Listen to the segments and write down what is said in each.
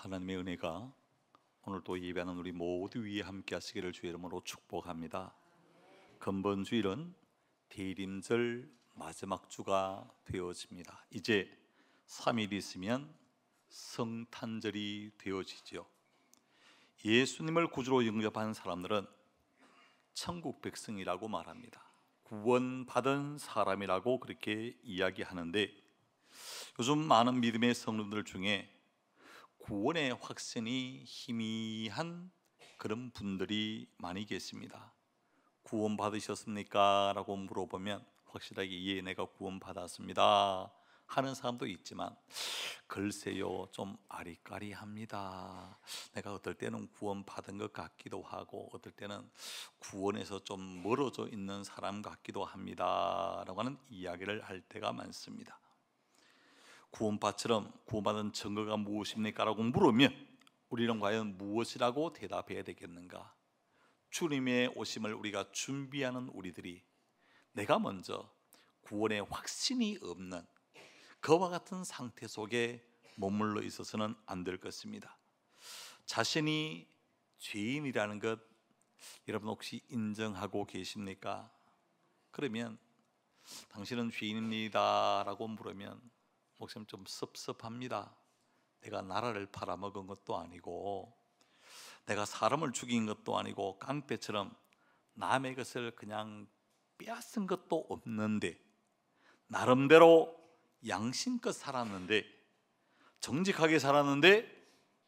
하나님의 은혜가 오늘 또 예배하는 우리 모두 위에 함께 하시기를 주의 이름으로 축복합니다. 근본 주일은 대림절 마지막 주가 되어집니다. 이제 3일 있으면 성탄절이 되어지죠. 예수님을 구주로 영접한 사람들은 천국 백성이라고 말합니다. 구원받은 사람이라고 그렇게 이야기하는데, 요즘 많은 믿음의 성도들 중에 구원의 확신이 희미한 그런 분들이 많이 계십니다. 구원 받으셨습니까? 라고 물어보면 확실하게 예, 내가 구원 받았습니다 하는 사람도 있지만, 글쎄요, 좀 아리까리합니다. 내가 어떨 때는 구원 받은 것 같기도 하고, 어떨 때는 구원에서 좀 멀어져 있는 사람 같기도 합니다 라고 하는 이야기를 할 때가 많습니다. 구원받처럼 구원받은 증거가 무엇입니까? 라고 물으면 우리는 과연 무엇이라고 대답해야 되겠는가? 주님의 오심을 우리가 준비하는 우리들이 내가 먼저 구원의 확신이 없는 그와 같은 상태 속에 머물러 있어서는 안 될 것입니다. 자신이 죄인이라는 것 여러분 혹시 인정하고 계십니까? 그러면 당신은 죄인입니다 라고 물으면 목사님 좀 섭섭합니다. 내가 나라를 팔아먹은 것도 아니고, 내가 사람을 죽인 것도 아니고, 깡패처럼 남의 것을 그냥 빼앗은 것도 없는데, 나름대로 양심껏 살았는데, 정직하게 살았는데,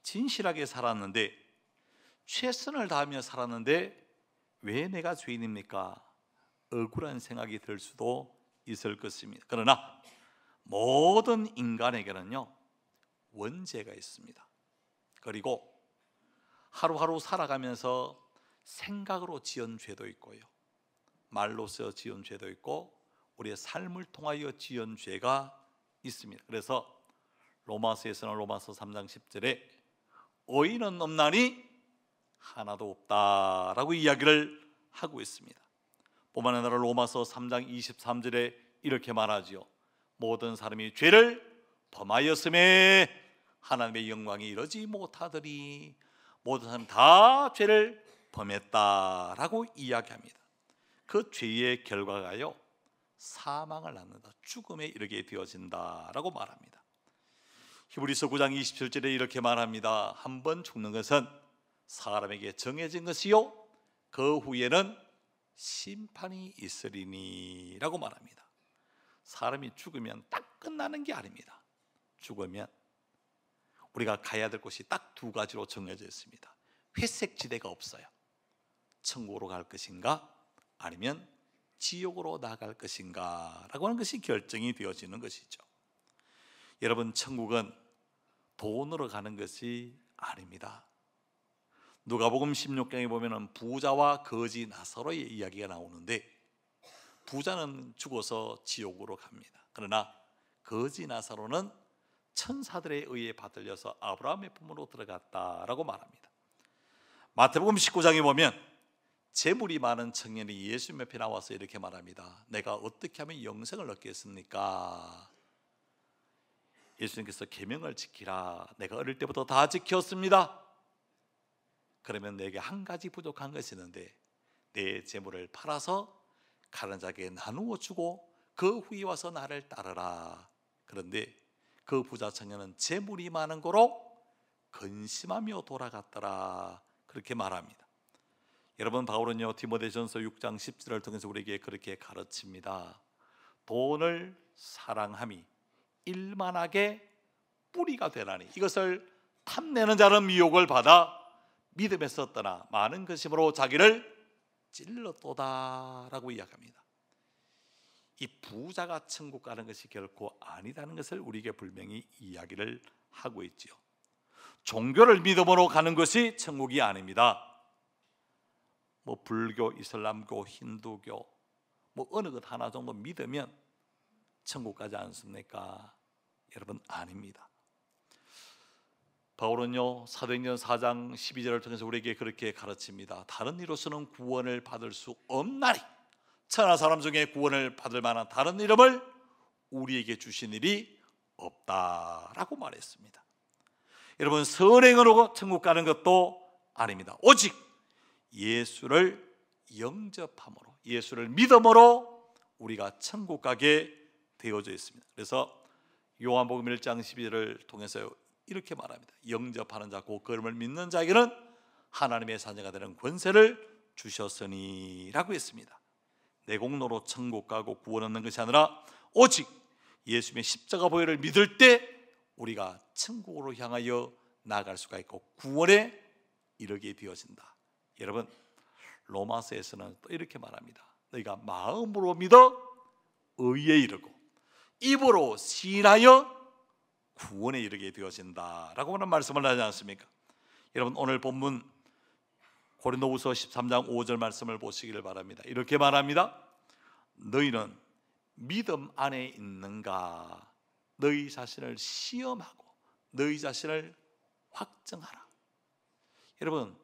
진실하게 살았는데, 최선을 다하며 살았는데 왜 내가 죄인입니까? 억울한 생각이 들 수도 있을 것입니다. 그러나 모든 인간에게는요, 원죄가 있습니다. 그리고 하루하루 살아가면서 생각으로 지은 죄도 있고요, 말로서 지은 죄도 있고, 우리의 삶을 통하여 지은 죄가 있습니다. 그래서 로마서에서는 로마서 3장 10절에 의인은 없나니 하나도 없다라고 이야기를 하고 있습니다. 뿐만 아니라 로마서 3장 23절에 이렇게 말하지요. 모든 사람이 죄를 범하였음에 하나님의 영광이 이르지 못하더니 모든 사람 다 죄를 범했다라고 이야기합니다. 그 죄의 결과가요, 사망을 낳는다, 죽음에 이르게 되어진다라고 말합니다. 히브리서 9장 27절에 이렇게 말합니다. 한 번 죽는 것은 사람에게 정해진 것이요 그 후에는 심판이 있으리니 라고 말합니다. 사람이 죽으면 딱 끝나는 게 아닙니다. 죽으면 우리가 가야 될 곳이 딱 두 가지로 정해져 있습니다. 회색 지대가 없어요. 천국으로 갈 것인가 아니면 지옥으로 나갈 것인가 라고 하는 것이 결정이 되어지는 것이죠. 여러분, 천국은 돈으로 가는 것이 아닙니다. 누가복음 16장에 보면 부자와 거지 나사로의 이야기가 나오는데, 부자는 죽어서 지옥으로 갑니다. 그러나 거지 나사로는 천사들에 의해 받들려서 아브라함의 품으로 들어갔다라고 말합니다. 마태복음 19장에 보면 재물이 많은 청년이 예수 옆에 나와서 이렇게 말합니다. 내가 어떻게 하면 영생을 얻겠습니까? 예수님께서 계명을 지키라. 내가 어릴 때부터 다 지켰습니다. 그러면 내게 한 가지 부족한 것이 있는데, 내 재물을 팔아서 가난한 자에게 나누어 주고 그 후에 와서 나를 따르라. 그런데 그 부자 청년은 재물이 많은 거로 근심하며 돌아갔더라, 그렇게 말합니다. 여러분, 바울은요 디모데전서 6장 10절을 통해서 우리에게 그렇게 가르칩니다. 돈을 사랑함이 일만하게 뿌리가 되나니 이것을 탐내는 자는 미혹을 받아 믿음에서 떠나 많은 근심으로 자기를 찔렀도다 라고 이야기합니다. 이 부자가 천국 가는 것이 결코 아니다는 것을 우리에게 분명히 이야기를 하고 있지요. 종교를 믿음으로 가는 것이 천국이 아닙니다. 뭐 불교, 이슬람교, 힌두교 뭐 어느 것 하나 정도 믿으면 천국 가지 않습니까? 여러분, 아닙니다. 바울은요 사도행전 4장 12절을 통해서 우리에게 그렇게 가르칩니다. 다른 이로서는 구원을 받을 수 없나니 천하 사람 중에 구원을 받을 만한 다른 이름을 우리에게 주신 일이 없다라고 말했습니다. 여러분, 선행으로 천국 가는 것도 아닙니다. 오직 예수를 영접함으로, 예수를 믿음으로 우리가 천국 가게 되어져 있습니다. 그래서 요한복음 1장 12절을 통해서 이렇게 말합니다. 영접하는 자, 곧 그름을 믿는 자에게는 하나님의 자녀가 되는 권세를 주셨으니 라고 했습니다. 내 공로로 천국 가고 구원 얻는 것이 아니라 오직 예수님의 십자가 보혈을 믿을 때 우리가 천국으로 향하여 나아갈 수가 있고 구원에 이르게 되어진다. 여러분, 로마서에서는 또 이렇게 말합니다. 너희가 마음으로 믿어 의에 이르고 입으로 시인하여 구원에 이르게 되어진다라고 하는 말씀을 하지 않습니까? 여러분, 오늘 본문 고린도후서 13장 5절 말씀을 보시기를 바랍니다. 이렇게 말합니다. 너희는 믿음 안에 있는가? 너희 자신을 시험하고 너희 자신을 확증하라. 여러분,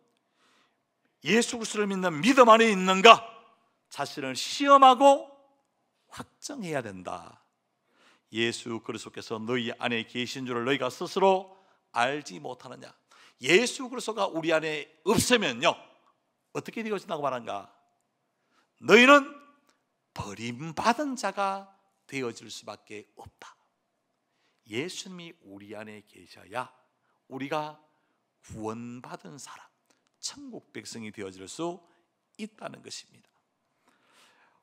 예수 그리스도를 믿는 믿음 안에 있는가? 자신을 시험하고 확정해야 된다. 예수 그리스도께서 너희 안에 계신 줄을 너희가 스스로 알지 못하느냐? 예수 그리스도가 우리 안에 없으면요, 어떻게 되어진다고 말한가? 너희는 버림받은 자가 되어질 수밖에 없다. 예수님이 우리 안에 계셔야 우리가 구원받은 사람, 천국 백성이 되어질 수 있다는 것입니다.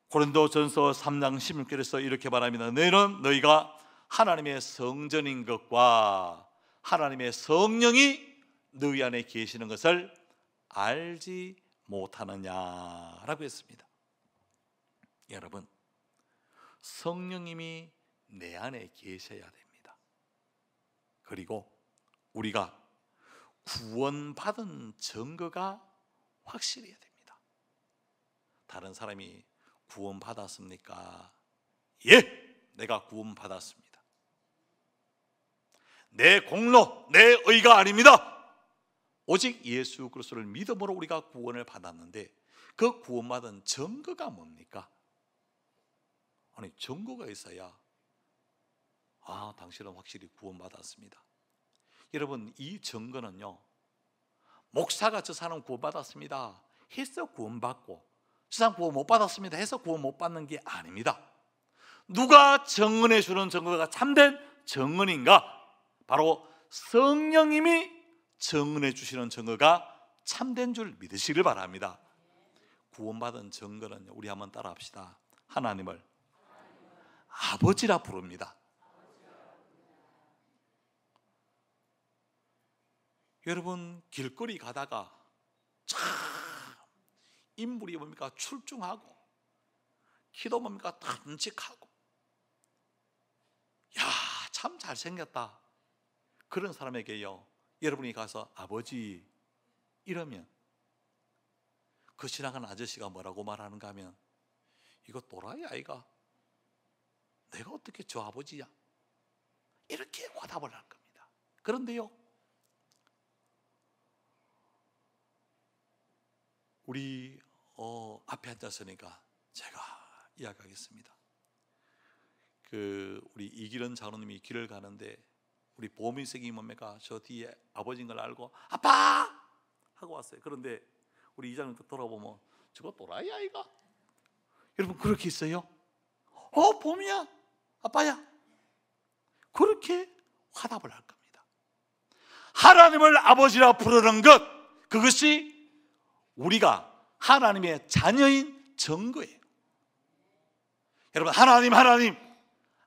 고린도전서 3장 16절에서 이렇게 말합니다. 너희는 너희가 하나님의 성전인 것과 하나님의 성령이 너희 안에 계시는 것을 알지 못하느냐라고 했습니다. 여러분, 성령님이 내 안에 계셔야 됩니다. 그리고 우리가 구원받은 증거가 확실해야 됩니다. 다른 사람이 구원받았습니까? 예, 내가 구원받았습니다. 내 공로, 내 의가 아닙니다. 오직 예수 그리스도를 믿음으로 우리가 구원을 받았는데 그 구원받은 증거가 뭡니까? 아니, 증거가 있어야 당신은 확실히 구원받았습니다. 여러분, 이 증거는요, 목사가 저 사람 구원받았습니다 해서 구원받고 저 사람 구원 못 받았습니다 해서 구원 못 받는 게 아닙니다. 누가 증언해 주는 증거가 참된 증언인가? 바로 성령님이 증언해 주시는 증거가 참된 줄 믿으시길 바랍니다. 구원받은 증거는 우리 한번 따라 합시다. 하나님을 아버지라 부릅니다. 여러분, 길거리 가다가 참 인물이 뭡니까? 출중하고 키도 뭡니까? 탐직하고 야, 참 잘생겼다. 그런 사람에게요, 여러분이 가서 아버지 이러면 그 지나가는 아저씨가 뭐라고 말하는가 하면 이거 또라이 아이가, 내가 어떻게 저 아버지야? 이렇게 화답을 할 겁니다. 그런데요, 우리 앞에 앉았으니까 제가 이야기하겠습니다. 우리 이기른 장로님이 길을 가는데 우리 보미색이 뭡니까? 저 뒤에 아버지인 걸 알고 아빠! 하고 왔어요. 그런데 우리 이장님 돌아보면 저거 또라이 아이가? 여러분, 그렇게 있어요? 보미야, 아빠야. 그렇게 화답을 할 겁니다. 하나님을 아버지라 부르는 것, 그것이 우리가 하나님의 자녀인 증거예요. 여러분, 하나님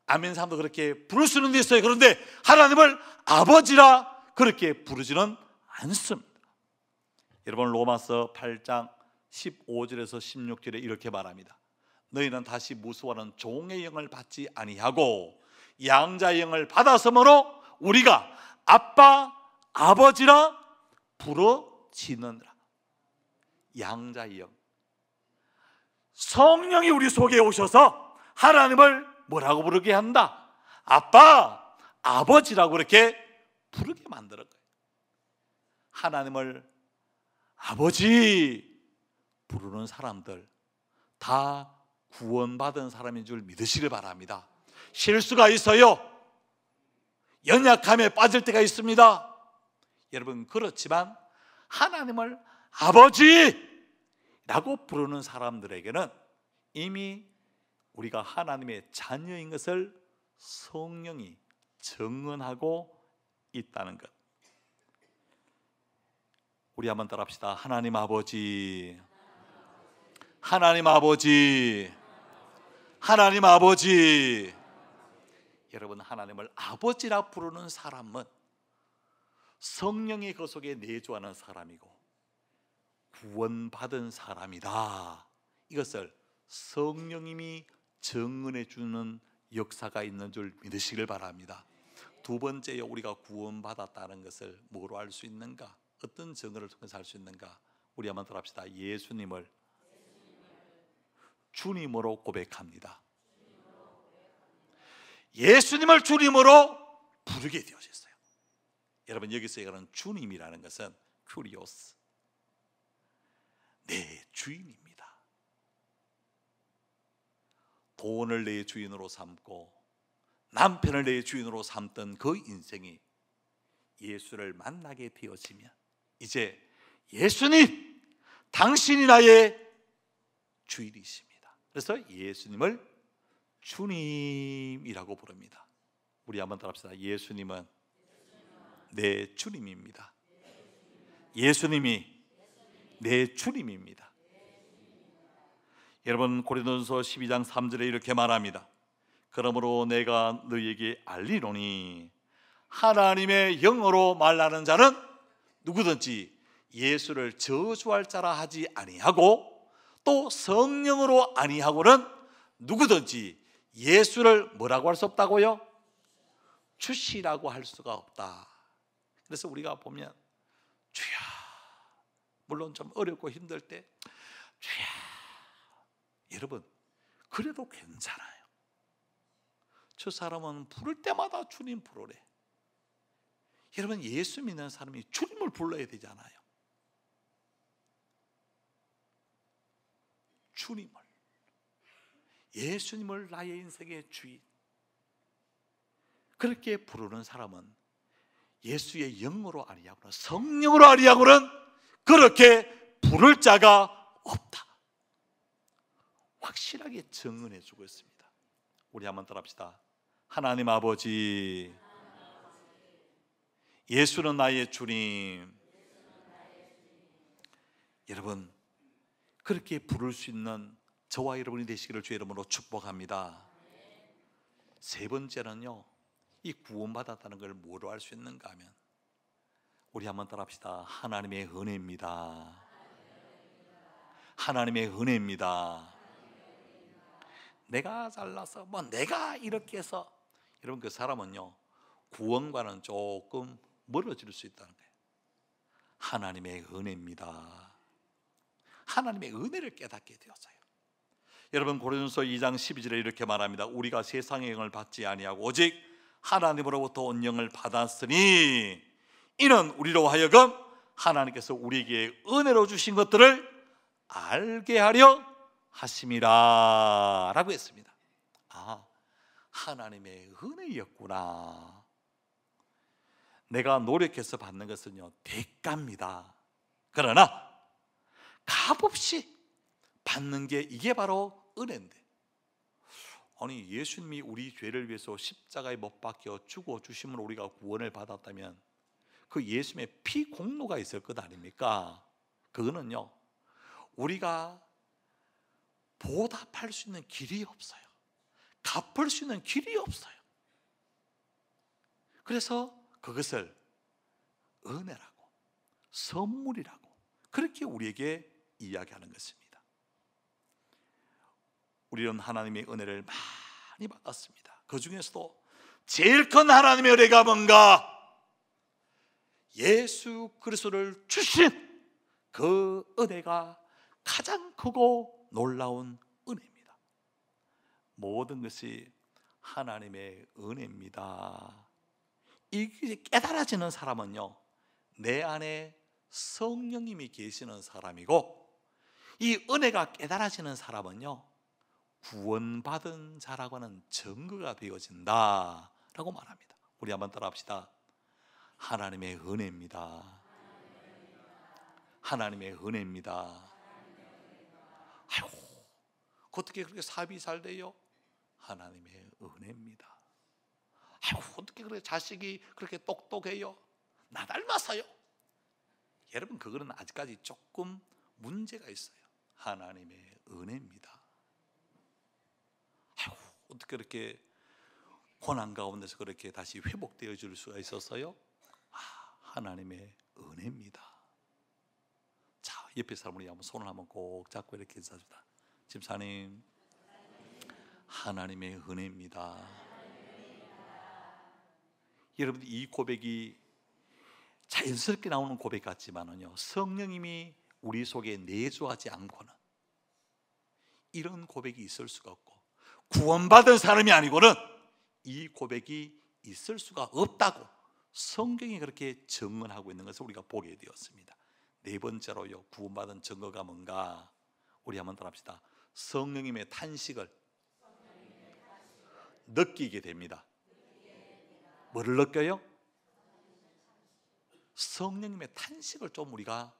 아멘 사람도 그렇게 부를 수는 있어요. 그런데 하나님을 아버지라 그렇게 부르지는 않습니다. 여러분, 로마서 8장 15절에서 16절에 이렇게 말합니다. 너희는 다시 무수와는 종의 영을 받지 아니하고 양자의 영을 받았으므로 우리가 아빠, 아버지라 부르짖느니라. 양자의 영, 성령이 우리 속에 오셔서 하나님을 뭐라고 부르게 한다? 아빠, 아버지라고 그렇게 부르게 만드는 거예요. 하나님을 아버지 부르는 사람들 다 구원받은 사람인 줄 믿으시길 바랍니다. 실수가 있어요. 연약함에 빠질 때가 있습니다. 여러분, 그렇지만 하나님을 아버지라고 부르는 사람들에게는 이미 우리가 하나님의 자녀인 것을 성령이 증언하고 있다는 것. 우리 한번 따라합시다. 하나님 아버지, 하나님 아버지, 하나님 아버지. 여러분, 하나님을 아버지라 부르는 사람은 성령이 그 속에 내주하는 사람이고 구원받은 사람이다. 이것을 성령님이 증언해 주는 역사가 있는 줄 믿으시길 바랍니다. 두 번째에 우리가 구원받았다는 것을 뭐로 알 수 있는가? 어떤 증언을 통해서 알 수 있는가? 우리 한번 따라합시다. 예수님을 주님으로 고백합니다. 예수님을 주님으로 부르게 되어졌어요. 여러분, 여기서 얘기하는 주님이라는 것은 큐리오스, 내 주인입니다. 돈을 내 주인으로 삼고 남편을 내 주인으로 삼던 그 인생이 예수를 만나게 되어지면 이제 예수님, 당신이 나의 주인이십니다. 그래서 예수님을 주님이라고 부릅니다. 우리 한번 따라합시다. 예수님은 내 주님입니다. 예수님이 내 주님입니다. 여러분, 고린도전서 12장 3절에 이렇게 말합니다. 그러므로 내가 너희에게 알리노니 하나님의 영어로 말하는 자는 누구든지 예수를 저주할 자라 하지 아니하고 또 성령으로 아니하고는 누구든지 예수를 뭐라고 할 수 없다고요? 주시라고 할 수가 없다. 그래서 우리가 보면 주야, 물론 좀 어렵고 힘들 때 주야, 여러분, 그래도 괜찮아요. 저 사람은 부를 때마다 주님 부르래. 여러분, 예수 믿는 사람이 주님을 불러야 되잖아요. 주님을, 예수님을 나의 인생의 주인, 그렇게 부르는 사람은 예수의 영으로 아니하고는 성령으로 아니하고는 그렇게 부를 자가 없다. 확실하게 증언해 주고 있습니다. 우리 한번 따라합시다. 하나님 아버지, 예수는 나의 주님. 여러분, 그렇게 부를 수 있는 저와 여러분이 되시기를 주의 이름으로 축복합니다. 세 번째는요, 이 구원받았다는 걸 뭐로 알 수 있는가 하면 우리 한번 따라합시다. 하나님의 은혜입니다. 하나님의 은혜입니다. 내가 잘나서 내가 이렇게 해서, 여러분, 그 사람은요 구원과는 조금 멀어질 수 있다는 거예요. 하나님의 은혜입니다. 하나님의 은혜를 깨닫게 되었어요. 여러분, 고린도전서 2장 12절에 이렇게 말합니다. 우리가 세상의 영을 받지 아니하고 오직 하나님으로부터 온 영을 받았으니 이는 우리로 하여금 하나님께서 우리에게 은혜로 주신 것들을 알게 하려 하심이라 라고 했습니다. 아, 하나님의 은혜였구나. 내가 노력해서 받는 것은요 대가입니다. 그러나 값없이 받는 게 이게 바로 은혜인데, 아니 예수님이 우리 죄를 위해서 십자가에 못 박혀 죽어 주심으로 우리가 구원을 받았다면 그 예수님의 피 공로가 있을 것 아닙니까? 그거는요 우리가 보답할 수 있는 길이 없어요. 갚을 수 있는 길이 없어요. 그래서 그것을 은혜라고, 선물이라고 그렇게 우리에게 이야기하는 것입니다. 우리는 하나님의 은혜를 많이 받았습니다. 그 중에서도 제일 큰 하나님의 은혜가 뭔가? 예수 그리스도를 주신 그 은혜가 가장 크고 놀라운 은혜입니다. 모든 것이 하나님의 은혜입니다. 이게 깨달아지는 사람은요 내 안에 성령님이 계시는 사람이고, 이 은혜가 깨달아지는 사람은요 구원받은 자라고 하는 증거가 되어진다 라고 말합니다. 우리 한번 따라합시다. 하나님의 은혜입니다. 하나님의 은혜입니다. 아이고, 어떻게 그렇게 사업이 잘 돼요? 하나님의 은혜입니다. 아이고, 어떻게 그렇게 자식이 그렇게 똑똑해요? 나 닮아서요. 여러분, 그거는 아직까지 조금 문제가 있어요. 하나님의 은혜입니다. 아이고, 어떻게 그렇게 고난 가운데서 그렇게 다시 회복되어 줄 수가 있었어요? 하나님의 은혜입니다. 자, 옆에 사람을 한번 손을 한번 꼭 잡고 이렇게 인사합니다. 집사님, 하나님의 은혜입니다. 여러분, 이 고백이 자연스럽게 나오는 고백 같지만은요, 성령님이 우리 속에 내주하지 않고는 이런 고백이 있을 수가 없고, 구원받은 사람이 아니고는 이 고백이 있을 수가 없다고 성경이 그렇게 증언하고 있는 것을 우리가 보게 되었습니다. 네 번째로요, 구원받은 증거가 뭔가? 우리 한번 따라합시다. 성령님의 탄식을 느끼게 됩니다. 뭐를 느껴요? 성령님의 탄식을 좀 우리가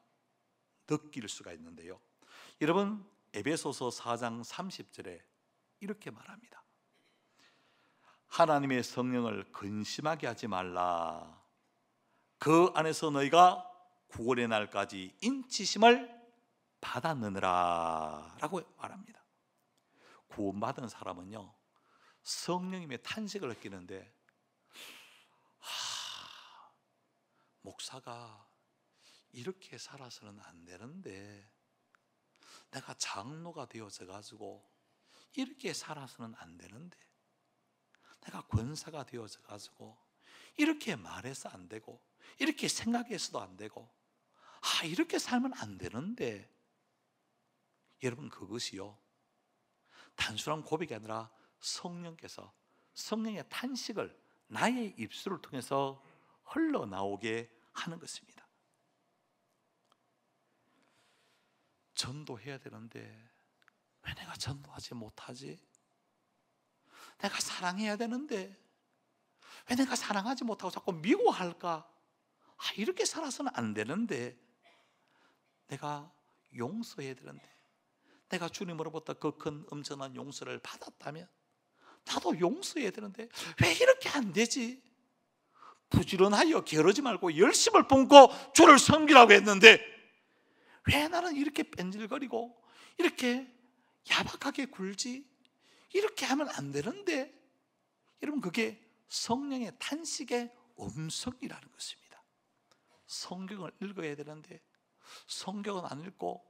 느낄 수가 있는데요, 여러분, 에베소서 4장 30절에 이렇게 말합니다. 하나님의 성령을 근심하게 하지 말라. 그 안에서 너희가 구원의 날까지 인치심을 받았느니라 라고 말합니다. 구원받은 사람은요, 성령님의 탄식을 느끼는데, 목사가 이렇게 살아서는 안 되는데, 내가 장로가 되어서 가지고 이렇게 살아서는 안 되는데, 내가 권사가 되어서 가지고 이렇게 말해서 안 되고, 이렇게 생각해서도 안 되고, 이렇게 살면 안 되는데, 여러분, 그것이요, 단순한 고백이 아니라 성령께서 성령의 탄식을 나의 입술을 통해서 흘러나오게 하는 것입니다. 전도해야 되는데 왜 내가 전도하지 못하지? 내가 사랑해야 되는데 왜 내가 사랑하지 못하고 자꾸 미워할까? 이렇게 살아서는 안 되는데, 내가 용서해야 되는데, 내가 주님으로부터 그 큰 엄청난 용서를 받았다면 나도 용서해야 되는데 왜 이렇게 안 되지? 부지런하여 게으르지 말고 열심을 뿜고 주를 섬기라고 했는데 왜 나는 이렇게 뺀질거리고 이렇게 야박하게 굴지? 이렇게 하면 안 되는데, 여러분, 그게 성령의 탄식의 음성이라는 것입니다. 성경을 읽어야 되는데 성경은 안 읽고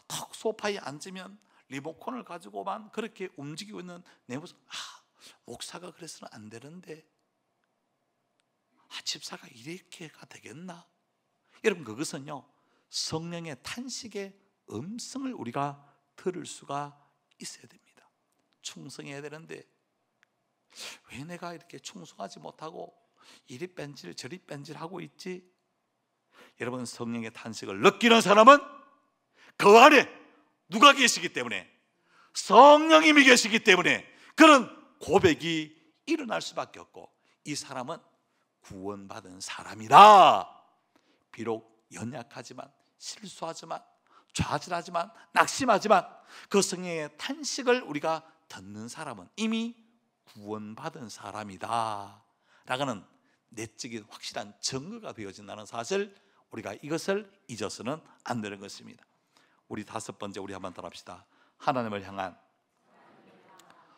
턱 소파에 앉으면 리모컨을 가지고만 그렇게 움직이고 있는 내 모습, 목사가 그래서는 안 되는데, 집사가 이렇게가 되겠나? 여러분, 그것은요, 성령의 탄식의 음성을 우리가 들을 수가 있어야 됩니다. 충성해야 되는데 왜 내가 이렇게 충성하지 못하고 이리 뺀질 저리 뺀질하고 있지? 여러분, 성령의 탄식을 느끼는 사람은 그 안에 누가 계시기 때문에, 성령님이 계시기 때문에 그런 고백이 일어날 수밖에 없고, 이 사람은 구원받은 사람이다. 비록 연약하지만, 실수하지만, 좌절하지만, 낙심하지만 그 성령의 탄식을 우리가 듣는 사람은 이미 구원받은 사람이다 라고는 내적인 확실한 증거가 되어진다는 사실, 우리가 이것을 잊어서는 안 되는 것입니다. 우리 다섯 번째, 우리 한번 따라합시다. 하나님을 향한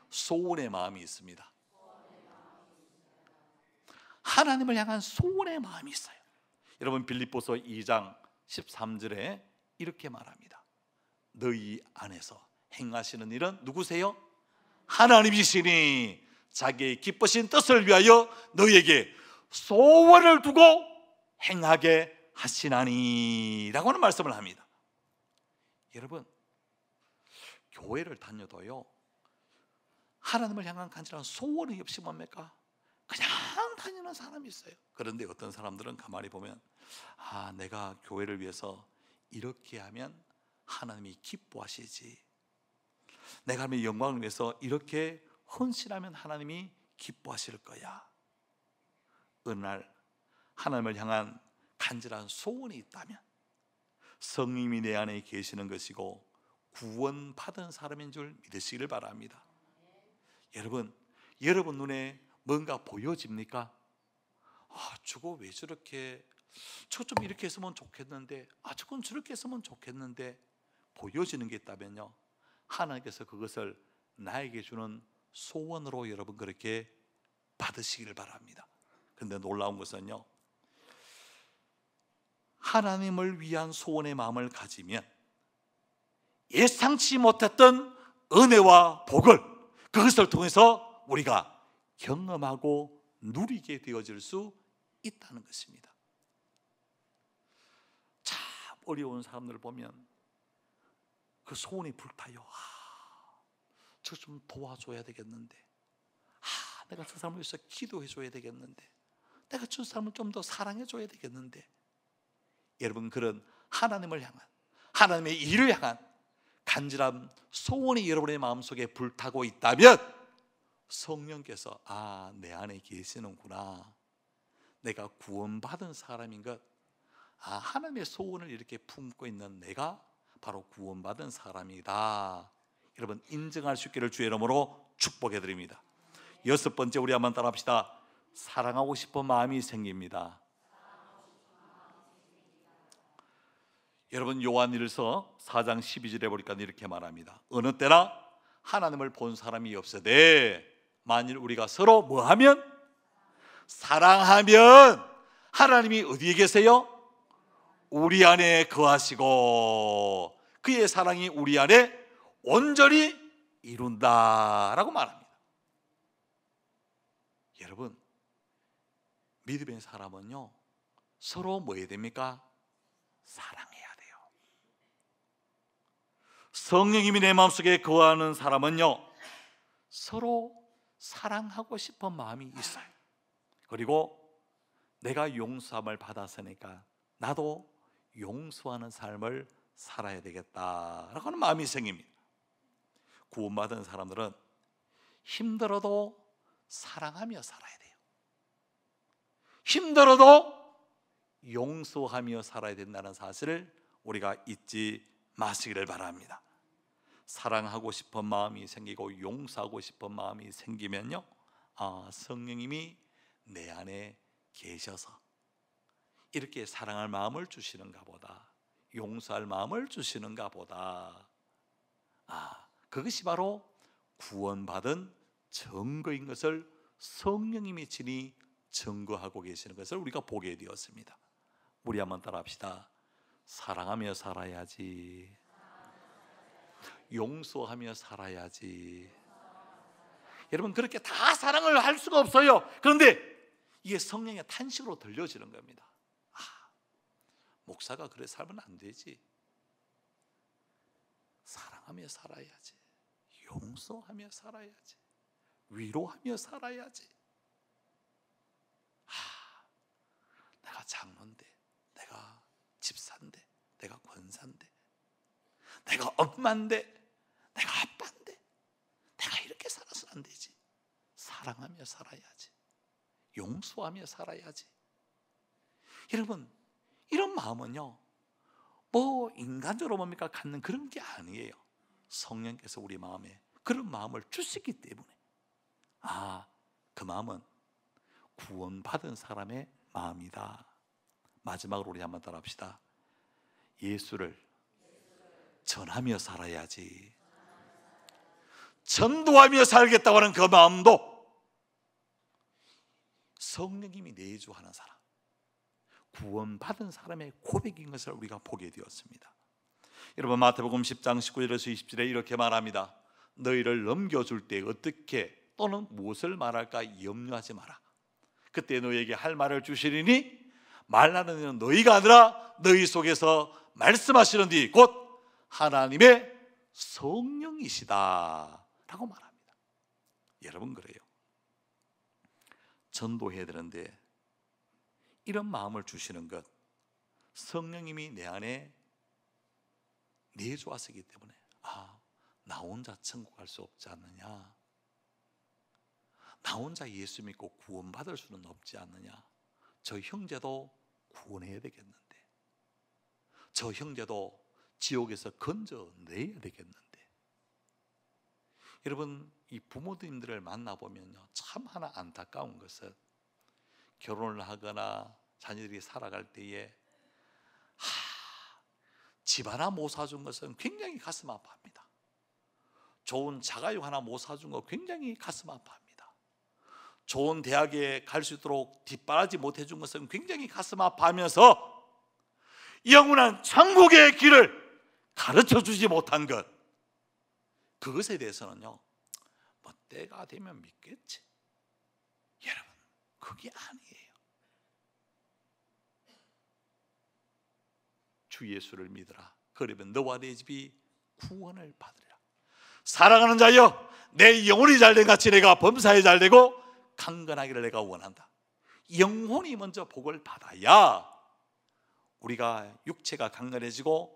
소원의 마음이 있습니다. 하나님을 향한 소원의 마음이 있어요. 여러분, 빌립보서 2장 13절에 이렇게 말합니다. 너희 안에서 행하시는 일은 누구세요? 하나님이시니 자기의 기쁘신 뜻을 위하여 너희에게 소원을 두고 행하게 하시나니 라고 하는 말씀을 합니다. 여러분, 교회를 다녀도요, 하나님을 향한 간절한 소원이 없이 뭡니까? 그냥 다니는 사람이 있어요. 그런데 어떤 사람들은 가만히 보면, 내가 교회를 위해서 이렇게 하면 하나님이 기뻐하시지, 내가 하나님의 영광을 위해서 이렇게 헌신하면 하나님이 기뻐하실 거야. 어느 날 하나님을 향한 간절한 소원이 있다면 성령님이 내 안에 계시는 것이고 구원받은 사람인 줄 믿으시기를 바랍니다. 여러분 눈에 뭔가 보여집니까? 저거 왜 저렇게, 저거 좀 이렇게 했으면 좋겠는데, 저건 저렇게 했으면 좋겠는데 보여지는 게 있다면요, 하나님께서 그것을 나에게 주는 소원으로 여러분 그렇게 받으시기를 바랍니다. 그런데 놀라운 것은요, 하나님을 위한 소원의 마음을 가지면 예상치 못했던 은혜와 복을 그것을 통해서 우리가 경험하고 누리게 되어질 수 있다는 것입니다. 참 어려운 사람들을 보면 그 소원이 불타요. 저 좀 도와줘야 되겠는데, 내가 저 사람을 위해서 기도해 줘야 되겠는데, 내가 저 사람을 좀 더 사랑해 줘야 되겠는데. 여러분, 그런 하나님을 향한, 하나님의 일을 향한 간절한 소원이 여러분의 마음속에 불타고 있다면 성령께서 내 안에 계시는구나, 내가 구원받은 사람인 것, 하나님의 소원을 이렇게 품고 있는 내가 바로 구원받은 사람이다, 여러분 인정할 수 있기를 주의 이름으로 축복해 드립니다. 여섯 번째, 우리 한번 따라합시다. 사랑하고 싶은 마음이 생깁니다. 여러분, 요한일서 4장 12절에 보니까 이렇게 말합니다. 어느 때나 하나님을 본 사람이 없으되 만일 우리가 서로 뭐하면? 사랑하면 하나님이 어디에 계세요? 우리 안에 거하시고 그의 사랑이 우리 안에 온전히 이룬다라고 말합니다. 여러분, 믿음의 사람은요, 서로 뭐 해야 됩니까? 사랑해야 돼요. 성령님이 내 마음속에 거하는 사람은요, 서로 사랑하고 싶은 마음이 있어요. 그리고 내가 용서함을 받았으니까 나도 용서하는 삶을 살아야 되겠다라고 하는 마음이 생깁니다. 구원받은 사람들은 힘들어도 사랑하며 살아야 돼요. 힘들어도 용서하며 살아야 된다는 사실을 우리가 잊지 마시기를 바랍니다. 사랑하고 싶은 마음이 생기고 용서하고 싶은 마음이 생기면요, 성령님이 내 안에 계셔서 이렇게 사랑할 마음을 주시는가 보다, 용서할 마음을 주시는가 보다, 그것이 바로 구원받은 증거인 것을 성령님이 친히 증거하고 계시는 것을 우리가 보게 되었습니다. 우리 한번 따라합시다. 사랑하며 살아야지, 용서하며 살아야지. 여러분, 그렇게 다 사랑을 할 수가 없어요. 그런데 이게 성령의 탄식으로 들려지는 겁니다. 목사가 그래 살면 안 되지. 사랑하며 살아야지, 용서하며 살아야지, 위로하며 살아야지. 내가 장로인데, 내가 집사인데, 내가 권사인데, 내가 엄마인데, 내가 아빠인데, 내가 이렇게 살아서는 안 되지. 사랑하며 살아야지, 용서하며 살아야지. 여러분, 이런 마음은요, 뭐 인간적으로 뭡니까 갖는 그런 게 아니에요. 성령께서 우리 마음에 그런 마음을 주시기 때문에 그 마음은 구원받은 사람의 마음이다. 마지막으로 우리 한번 따라합시다. 예수를 전하며 살아야지. 전도하며 살겠다고 하는 그 마음도 성령님이 내주하는 사람, 구원받은 사람의 고백인 것을 우리가 보게 되었습니다. 여러분, 마태복음 10장 19절에서 20절에 이렇게 말합니다. 너희를 넘겨줄 때 어떻게 또는 무엇을 말할까 염려하지 마라. 그때 너희에게 할 말을 주시리니 말하는 이는 너희가 아니라 너희 속에서 말씀하시는 이 곧 하나님의 성령이시다 라고 말합니다. 여러분, 그래요. 전도해야 되는데 이런 마음을 주시는 것, 성령님이 내 안에 내주하시기 때문에 나 혼자 천국 갈 수 없지 않느냐, 나 혼자 예수 믿고 구원받을 수는 없지 않느냐, 저 형제도 구원해야 되겠는데, 저 형제도 지옥에서 건져내야 되겠는데. 여러분, 이 부모님들을 만나보면요, 참 하나 안타까운 것은 결혼을 하거나 자녀들이 살아갈 때에 집 하나 못 사준 것은 굉장히 가슴 아파합니다. 좋은 자가용 하나 못 사준 거 굉장히 가슴 아파합니다. 좋은 대학에 갈 수 있도록 뒷바라지 못 해준 것은 굉장히 가슴 아파하면서 영원한 천국의 길을 가르쳐 주지 못한 것, 그것에 대해서는요, 뭐 때가 되면 믿겠지. 여러분, 그게 아니에요. 주 예수를 믿으라. 그러면 너와 내 집이 구원을 받으리라. 사랑하는 자여, 내 영혼이 잘된 같이 내가 범사에 잘되고 강건하기를 내가 원한다. 영혼이 먼저 복을 받아야 우리가 육체가 강건해지고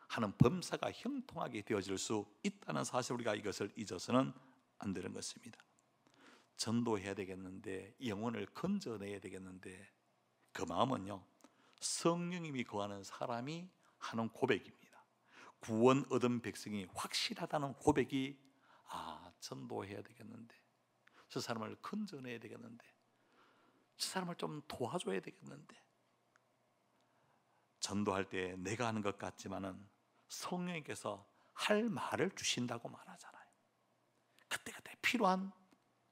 하는 범사가 형통하게 되어질 수 있다는 사실, 우리가 이것을 잊어서는 안 되는 것입니다. 전도해야 되겠는데, 영혼을 건져내야 되겠는데, 그 마음은요, 성령님이 거하는 사람이 하는 고백입니다. 구원 얻은 백성이 확실하다는 고백이, 전도해야 되겠는데, 저 사람을 건져내야 되겠는데, 저 사람을 좀 도와줘야 되겠는데. 전도할 때 내가 하는 것 같지만은 성령님께서 할 말을 주신다고 말하잖아요. 그때그때 필요한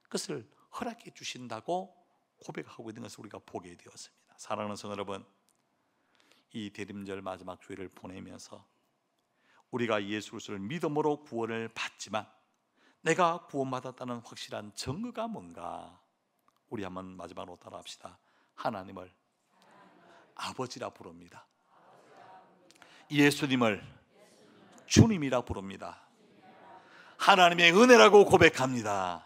것을 허락해 주신다고 고백하고 있는 것을 우리가 보게 되었습니다. 사랑하는 성도 여러분, 이 대림절 마지막 주일을 보내면서 우리가 예수 그리스도를 믿음으로 구원을 받지만 내가 구원받았다는 확실한 증거가 뭔가, 우리 한번 마지막으로 따라합시다. 하나님을 아버지라 부릅니다. 예수님을 주님이라 부릅니다. 하나님의 은혜라고 고백합니다.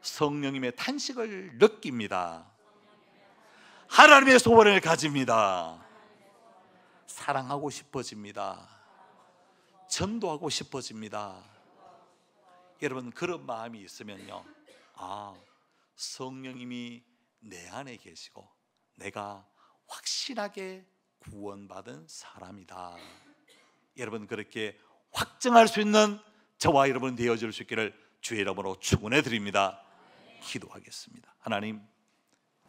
성령님의 탄식을 느낍니다. 하나님의 소원을 가집니다. 사랑하고 싶어집니다. 전도하고 싶어집니다. 여러분, 그런 마음이 있으면요, 성령님이 내 안에 계시고 내가 확실하게 구원받은 사람이다. 여러분, 그렇게 확증할 수 있는 저와 여러분 되어질 수 있기를 주의 이름으로 축원해 드립니다. 기도하겠습니다. 하나님,